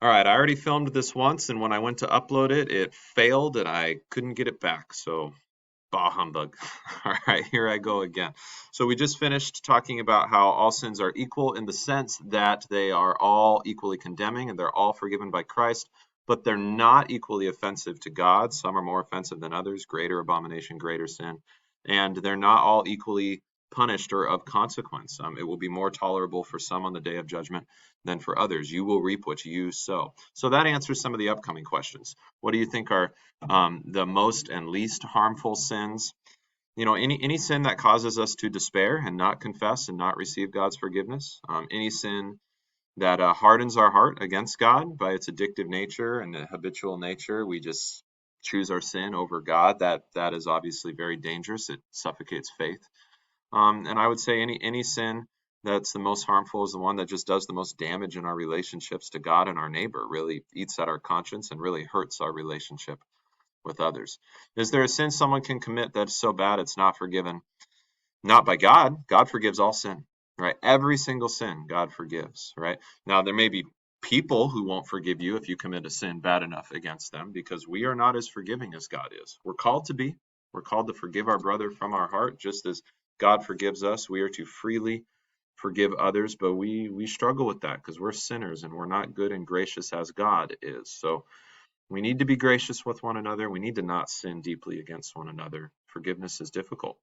All right, I already filmed this once, and when I went to upload it, it failed and I couldn't get it back. So, bah humbug. All right, here I go again. So, we just finished talking about how all sins are equal in the sense that they are all equally condemning and they're all forgiven by Christ, but they're not equally offensive to God. Some are more offensive than others, greater abomination, greater sin, and they're not all equally punished or of consequence. It will be more tolerable for some on the day of judgment than for others. You will reap what you sow. So that answers some of the upcoming questions. What do you think are the most and least harmful sins? You know, any sin that causes us to despair and not confess and not receive God's forgiveness. Any sin that hardens our heart against God by its addictive nature and the habitual nature. We just choose our sin over God. That is obviously very dangerous. It suffocates faith. And I would say any sin that's the most harmful is the one that just does the most damage in our relationships to God and our neighbor, really eats at our conscience and really hurts our relationship with others. Is there a sin someone can commit that's so bad it's not forgiven? Not by God. God forgives all sin, right? Every single sin God forgives, right? Now, there may be people who won't forgive you if you commit a sin bad enough against them because we are not as forgiving as God is. We're called to be. We're called to forgive our brother from our heart just as God forgives us. We are to freely forgive others, but we struggle with that because we're sinners and we're not good and gracious as God is. So we need to be gracious with one another. We need to not sin deeply against one another. Forgiveness is difficult.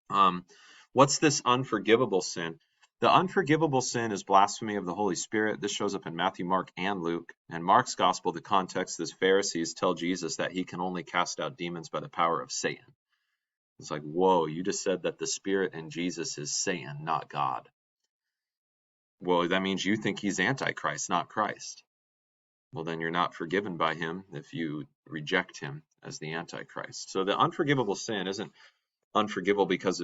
Um, what's this unforgivable sin? The unforgivable sin is blasphemy of the Holy Spirit. This shows up in Matthew, Mark, and Luke. In Mark's gospel, the context is Pharisees tell Jesus that he can only cast out demons by the power of Satan. It's like, whoa, you just said that the Spirit in Jesus is Satan, not God. Well, that means you think he's Antichrist, not Christ. Well, then you're not forgiven by him if you reject him as the Antichrist. So the unforgivable sin isn't unforgivable because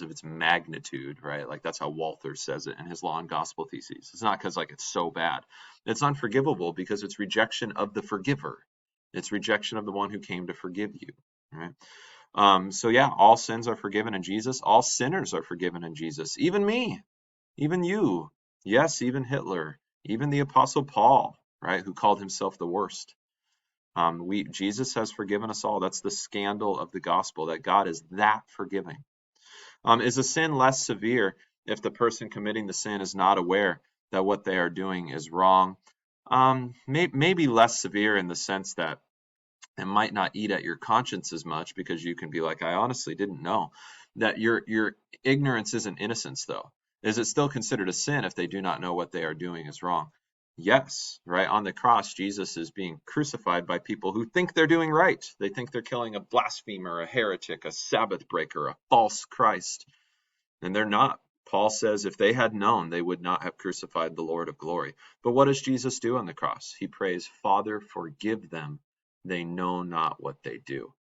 of its magnitude, right? Like that's how Walther says it in his Law and Gospel theses. It's not because like it's so bad. It's unforgivable because it's rejection of the forgiver. It's rejection of the one who came to forgive you, right? So yeah, all sins are forgiven in Jesus. All sinners are forgiven in Jesus. Even me, even you. Yes, even Hitler, even the Apostle Paul, right, who called himself the worst. Jesus has forgiven us all. That's the scandal of the gospel, that God is that forgiving. Is a sin less severe if the person committing the sin is not aware that what they are doing is wrong? Maybe less severe in the sense that it might not eat at your conscience as much because you can be like, I honestly didn't know. That your ignorance isn't innocence, though. Is it still considered a sin if they do not know what they are doing is wrong? Yes, right? On the cross, Jesus is being crucified by people who think they're doing right. They think they're killing a blasphemer, a heretic, a Sabbath breaker, a false Christ, and they're not. Paul says if they had known, they would not have crucified the Lord of glory. But what does Jesus do on the cross? He prays, Father, forgive them. They know not what they do.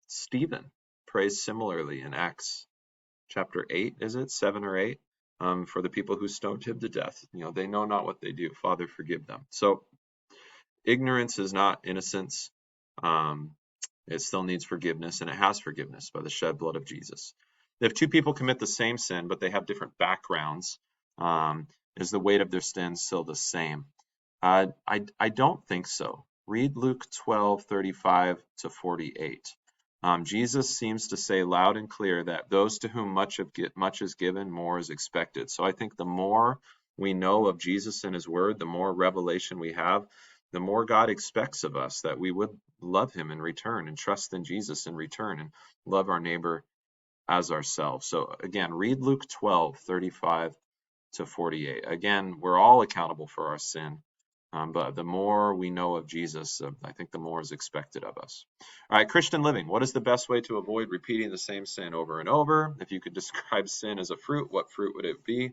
Stephen prays similarly in Acts chapter 8, is it? 7 or 8? For the people who stoned him to death. You know, they know not what they do. Father, forgive them. So ignorance is not innocence. Um, it still needs forgiveness, and it has forgiveness by the shed blood of Jesus. If two people commit the same sin, but they have different backgrounds, is the weight of their sin still the same? I don't think so. Read Luke 12:35 to 48. Jesus seems to say loud and clear that those to whom much is given, more is expected. So I think the more we know of Jesus and his word, the more revelation we have, the more God expects of us that we would love him in return and trust in Jesus in return and love our neighbor as ourselves. So again, read Luke 12:35 to 48. Again, we're all accountable for our sin. But the more we know of Jesus, I think the more is expected of us. All right, Christian living. What is the best way to avoid repeating the same sin over and over? If you could describe sin as a fruit, what fruit would it be?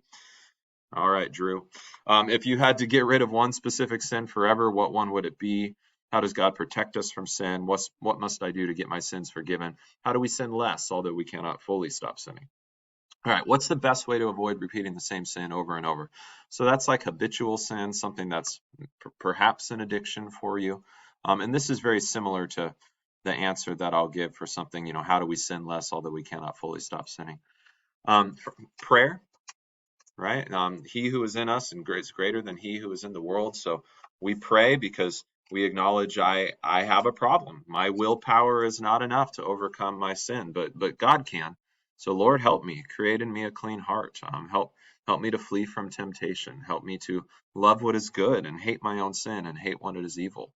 All right, Drew. If you had to get rid of one specific sin forever, what one would it be? How does God protect us from sin? What must I do to get my sins forgiven? How do we sin less, although we cannot fully stop sinning? All right, what's the best way to avoid repeating the same sin over and over? So that's like habitual sin, something that's perhaps an addiction for you. And this is very similar to the answer that I'll give for something, how do we sin less, although we cannot fully stop sinning? Prayer. right? He who is in us is greater than he who is in the world. So we pray because we acknowledge I have a problem. My willpower is not enough to overcome my sin, but God can. So Lord, help me, create in me a clean heart. Help me to flee from temptation. Help me to love what is good and hate my own sin and hate what is evil.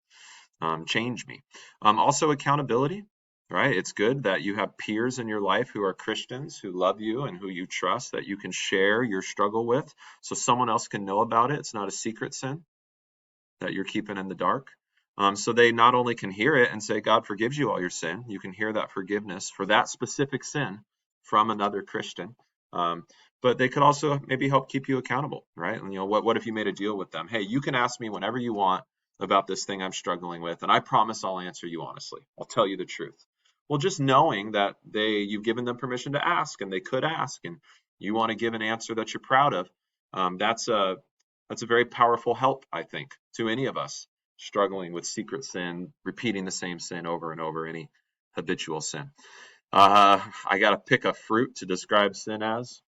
Change me. Also accountability, right? It's good that you have peers in your life who are Christians, who love you and who you trust, that you can share your struggle with so someone else can know about it. It's not a secret sin that you're keeping in the dark. So they not only can hear it and say, God forgives you all your sin, you can hear that forgiveness for that specific sin from another Christian. But they could also maybe help keep you accountable, right? And, what if you made a deal with them? Hey, you can ask me whenever you want about this thing I'm struggling with, and I promise I'll answer you honestly. I'll tell you the truth. Well, just knowing that you've given them permission to ask, and they could ask, and you want to give an answer that you're proud of, that's a very powerful help, I think, to any of us struggling with secret sin, repeating the same sin over and over, any habitual sin. I got to pick a fruit to describe sin as.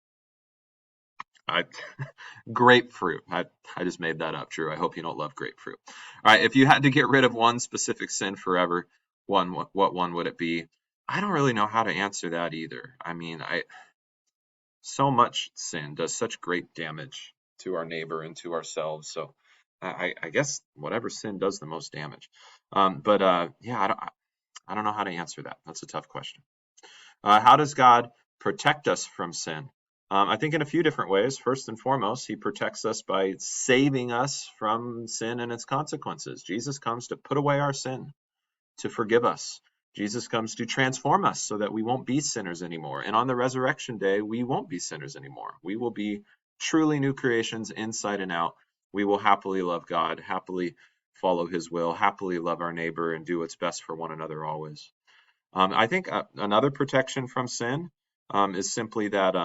Grapefruit. I just made that up, Drew. I hope you don't love grapefruit. All right, if you had to get rid of one specific sin forever, what one would it be? I don't really know how to answer that either. I mean, so much sin does such great damage to our neighbor and to ourselves. So I guess whatever sin does the most damage. Yeah, I don't know how to answer that. That's a tough question. How does God protect us from sin? I think in a few different ways. First and foremost, he protects us by saving us from sin and its consequences. Jesus comes to put away our sin, to forgive us. Jesus comes to transform us so that we won't be sinners anymore. And on the resurrection day, we won't be sinners anymore. We will be truly new creations inside and out. We will happily love God, happily follow his will, happily love our neighbor, and do what's best for one another always. I think another protection from sin is simply that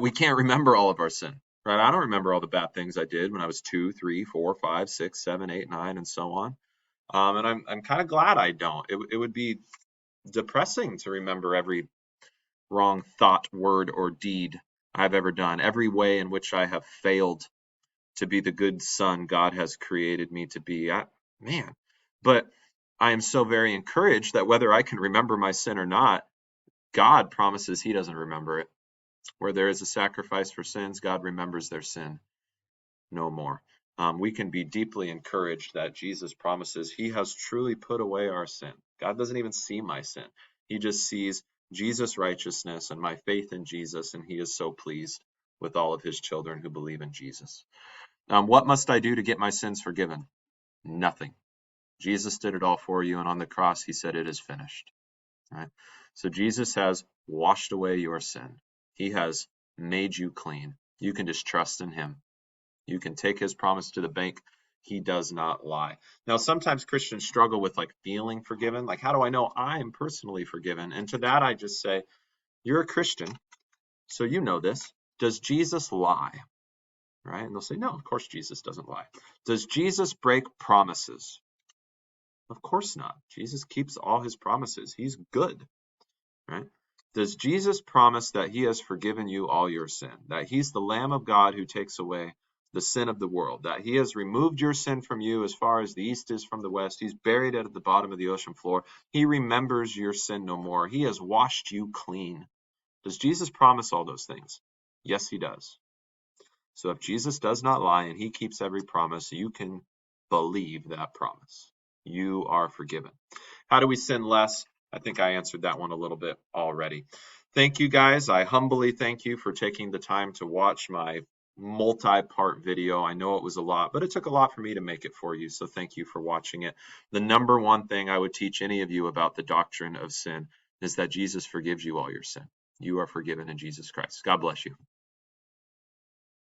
we can't remember all of our sin. Right? I don't remember all the bad things I did when I was 2, 3, 4, 5, 6, 7, 8, 9, and so on. And I'm kind of glad I don't. It would be depressing to remember every wrong thought, word, or deed I've ever done, every way in which I have failed to be the good son God has created me to be. Man, but I am so very encouraged that whether I can remember my sin or not, God promises he doesn't remember it. Where there is a sacrifice for sins, God remembers their sin no more. We can be deeply encouraged that Jesus promises he has truly put away our sin. God doesn't even see my sin. He just sees Jesus' righteousness and my faith in Jesus, and he is so pleased with all of his children who believe in Jesus. What must I do to get my sins forgiven? Nothing. Jesus did it all for you, and on the cross he said it is finished. Right? So Jesus has washed away your sin. He has made you clean. You can just trust in him. You can take his promise to the bank. He does not lie. Now, sometimes Christians struggle with feeling forgiven. Like, how do I know I am personally forgiven? And to that, I just say, you're a Christian, so you know this. Does Jesus lie? Right? And they'll say, no, of course Jesus doesn't lie. Does Jesus break promises? Of course not. Jesus keeps all his promises. He's good. Right? Does Jesus promise that he has forgiven you all your sin? That he's the Lamb of God who takes away the sin of the world? That he has removed your sin from you as far as the east is from the west? He's buried it at the bottom of the ocean floor. He remembers your sin no more. He has washed you clean. Does Jesus promise all those things? Yes, he does. So if Jesus does not lie and he keeps every promise, you can believe that promise. You are forgiven. How do we sin less? I think I answered that one a little bit already. Thank you guys. I humbly thank you for taking the time to watch my multi-part video. I know it was a lot, but it took a lot for me to make it for you. So thank you for watching it. The number one thing I would teach any of you about the doctrine of sin is that Jesus forgives you all your sin. You are forgiven in Jesus Christ. God bless you.